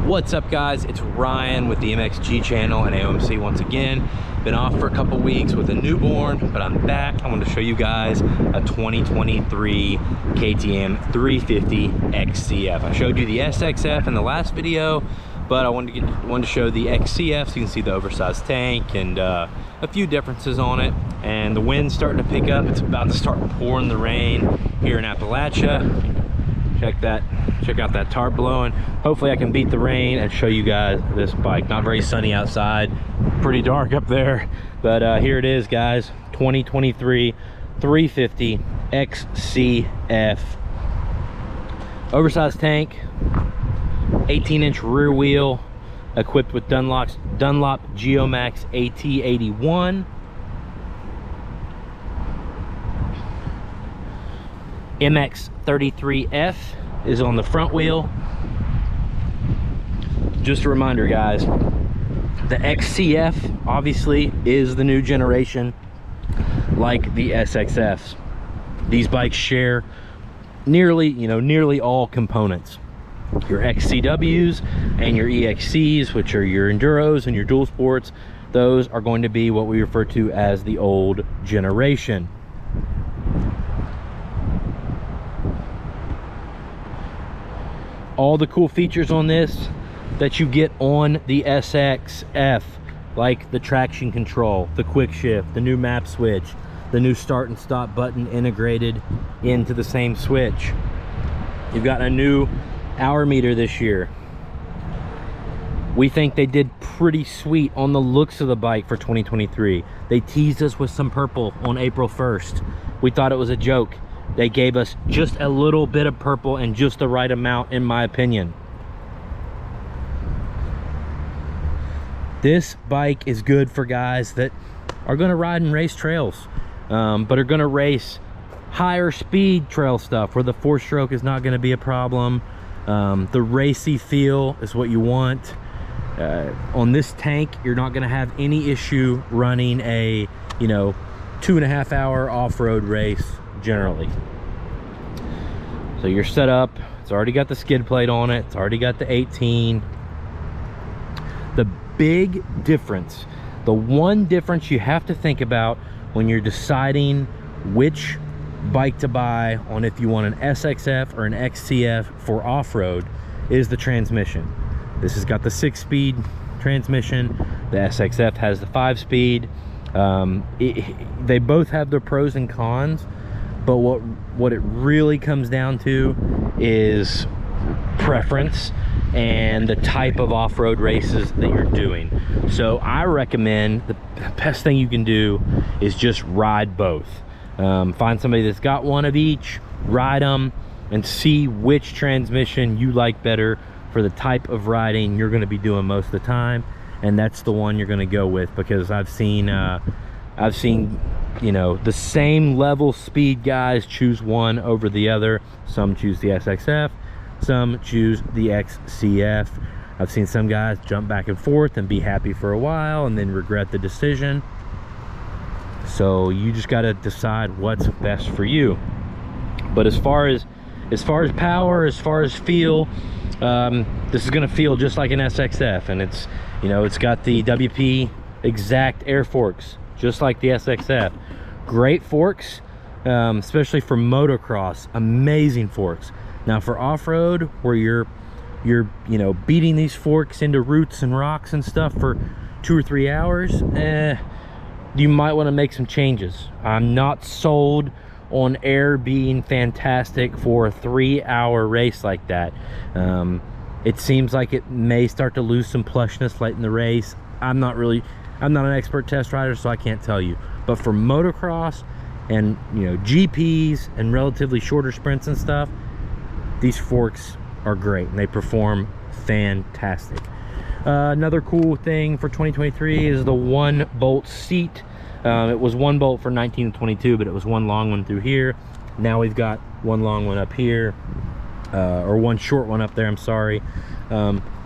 What's up, guys? It's Ryan with the MXG channel and AOMC once again. Been off for a couple weeks with a newborn, but I'm back. I want to show you guys a 2023 KTM 350 XCF. I showed you the SXF in the last video, but I wanted to show the XCF so you can see the oversized tank and a few differences on it. And the wind's starting to pick up. It's about to start pouring the rain here in Appalachia. Check out that tarp blowing. Hopefully I can beat the rain and show you guys this bike. Not very sunny outside, pretty dark up there, but here it is, guys. 2023 350 XCF. Oversized tank, 18-inch rear wheel, equipped with Dunlop Geomax AT81. MX33F is on the front wheel. Just a reminder, guys, the XCF obviously is the new generation, like the SXFs. These bikes share nearly all components. Your XCWs and your EXCs, which are your enduros and your dual sports, those are going to be what we refer to as the old generation. All the cool features on this that you get on the SXF, like the traction control, the quick shift, the new map switch, the new start and stop button integrated into the same switch. You've got a new hour meter this year. We think they did pretty sweet on the looks of the bike for 2023. They teased us with some purple on April 1st. We thought it was a joke. They gave us just a little bit of purple and just the right amount, in my opinion. This bike is good for guys that are going to ride and race trails, but are going to race higher speed trail stuff where the 4-stroke is not going to be a problem. The racy feel is what you want. On this tank, you're not going to have any issue running a 2.5 hour off-road race generally. So you're set up. It's already got the skid plate on it. It's already got the 18. The big difference, the one difference you have to think about when you're deciding which bike to buy on if you want an SXF or an XCF for off-road is the transmission. This has got the 6-speed transmission. The SXF has the 5-speed. They both have their pros and cons, but what it really comes down to is preference and the type of off-road races that you're doing. So I recommend the best thing you can do is just ride both. Find somebody that's got one of each, ride them, and see which transmission you like better for the type of riding you're going to be doing most of the time, and that's the one you're going to go with. Because I've seen the same level speed guys choose one over the other. Some choose the SXF, some choose the XCF. I've seen some guys jump back and forth and be happy for a while and then regret the decision. So you just got to decide what's best for you. But as far as power, as far as feel, this is going to feel just like an SXF, and it's got the WP exact air forks just like the SXF. Great forks, especially for motocross. Amazing forks. Now for off-road, where you're beating these forks into roots and rocks and stuff for 2 or 3 hours, you might want to make some changes. I'm not sold on air being fantastic for a 3-hour race like that. It seems like it may start to lose some plushness late in the race. I'm not an expert test rider, so I can't tell you. But for motocross and GPs and relatively shorter sprints and stuff, these forks are great and they perform fantastic. Another cool thing for 2023 is the 1-bolt seat. It was 1 bolt for 19 and 22, but it was one long one through here. Now we've got one long one up here, or one short one up there, I'm sorry.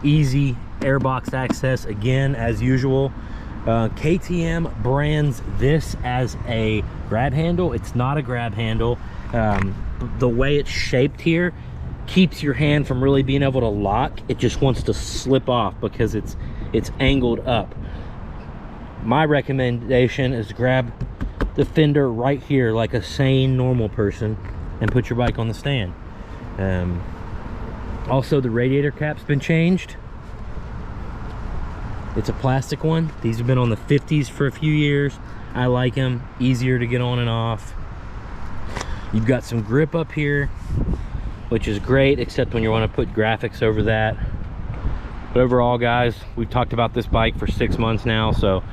Easy airbox access again, as usual. KTM brands this as a grab handle. It's not a grab handle. The way it's shaped here, keeps your hand from really being able to lock. It just wants to slip off because it's angled up. My recommendation is grab the fender right here like a sane normal person and put your bike on the stand. Also, the radiator cap's been changed. It's a plastic one. These have been on the 50s for a few years. I like them, easier to get on and off. You've got some grip up here, which is great, except when you want to put graphics over that. But overall, guys, we've talked about this bike for 6 months now, so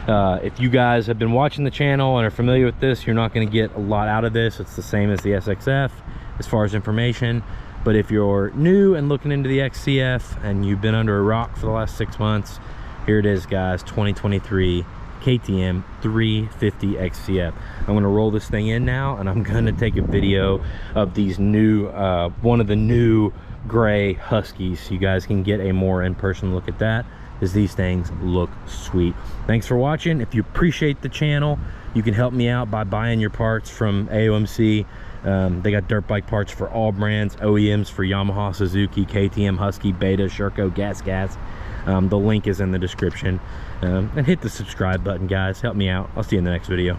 if you guys have been watching the channel and are familiar with this, you're not going to get a lot out of this. It's the same as the SXF as far as information. But if you're new and looking into the XCF and you've been under a rock for the last 6 months, here it is, guys. 2023 KTM 350 XCF. I'm going to roll this thing in now, and I'm going to take a video of these new one of the new gray Huskies, so you guys can get a more in-person look at that, as these things look sweet. Thanks for watching. If you appreciate the channel, you can help me out by buying your parts from AOMC. They got dirt bike parts for all brands, OEMs for Yamaha, Suzuki, KTM, Husky, Beta, Sherco, Gas. The link is in the description. And hit the subscribe button, guys. Help me out. I'll see you in the next video.